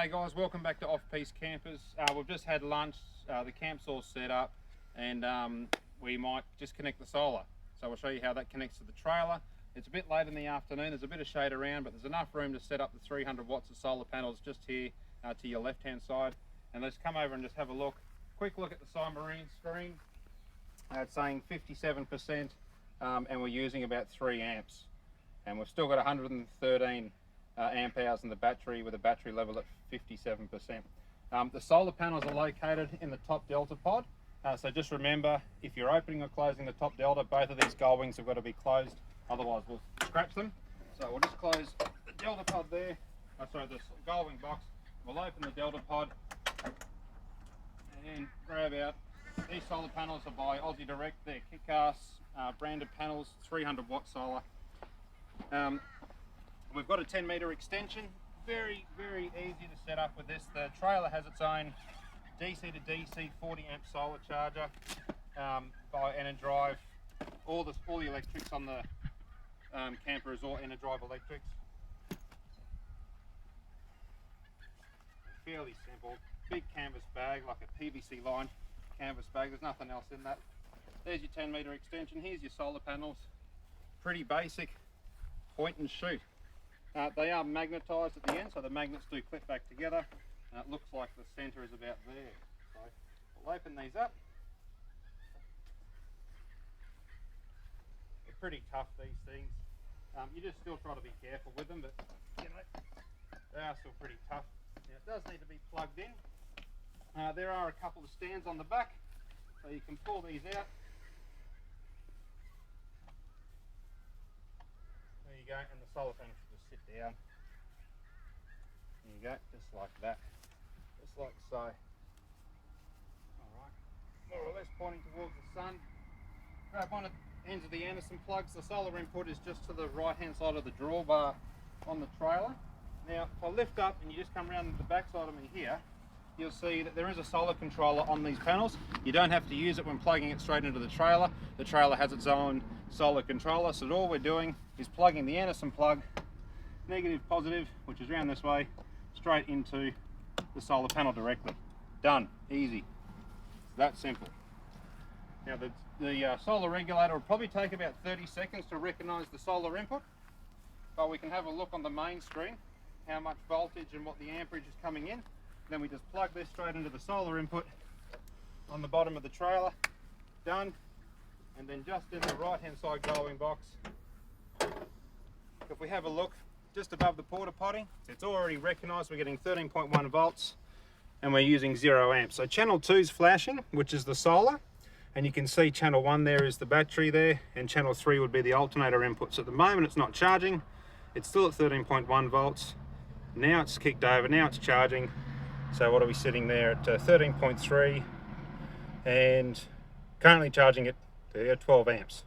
G'day guys, welcome back to Off-Piste Campers. We've just had lunch, the camp's all set up, and we might just connect the solar. So we'll show you how that connects to the trailer. It's a bit late in the afternoon, there's a bit of shade around, but there's enough room to set up the 300 watts of solar panels just here to your left hand side. And let's come over and just have a look. Quick look at the Slimline screen. It's saying 57% and we're using about 3 amps. And we've still got 113 amp hours in the battery with a battery level at 57%. The solar panels are located in the top delta pod. So just remember, if you're opening or closing the top delta, both of these gull wings have got to be closed, otherwise we'll scratch them. So we'll just close the delta pod there, the gull wing box. We'll open the delta pod and grab out. These solar panels are by Aussie Direct, they're Kickass branded panels, 300 watt solar. We've got a 10 metre extension, very easy to set up with this. The trailer has its own DC to DC 40 amp solar charger by Enerdrive. All the electrics on the camper is all Enerdrive electrics. Fairly simple, big canvas bag like a PVC lined canvas bag, there's nothing else in that. There's your 10 metre extension, here's your solar panels. Pretty basic, point and shoot. They are magnetised at the end, so the magnets do clip back together, and it looks like the centre is about there. So we'll open these up. They're pretty tough, these things. You just still try to be careful with them, but you know, they are still pretty tough. Now, it does need to be plugged in. There are a couple of stands on the back, so you can pull these out. There you go, and the solar panel should just sit down. There you go, just like that. Just like so. Alright, more or less pointing towards the sun. Grab one of the ends of the Anderson plugs. The solar input is just to the right hand side of the drawbar on the trailer. Now, if I lift up and you just come around the back side of me here, you'll see that there is a solar controller on these panels. You don't have to use it when plugging it straight into the trailer. The trailer has its own solar controller, so all we're doing is plugging the Anderson plug, negative, positive, which is around this way, straight into the solar panel directly. Done, easy. It's that simple. Now the solar regulator will probably take about 30 seconds to recognise the solar input, but we can have a look on the main screen, how much voltage and what the amperage is coming in. Then we just plug this straight into the solar input on the bottom of the trailer. Done. And then just in the right hand side glowing box, if we have a look just above the porta potty, it's already recognised we're getting 13.1 volts and we're using 0 amps. So channel 2 is flashing, which is the solar, and you can see channel 1 there is the battery there, and channel 3 would be the alternator inputs. At the moment it's not charging, it's still at 13.1 volts. Now it's kicked over, now it's charging. So what are we sitting there at 13.3 and currently charging at 12 amps.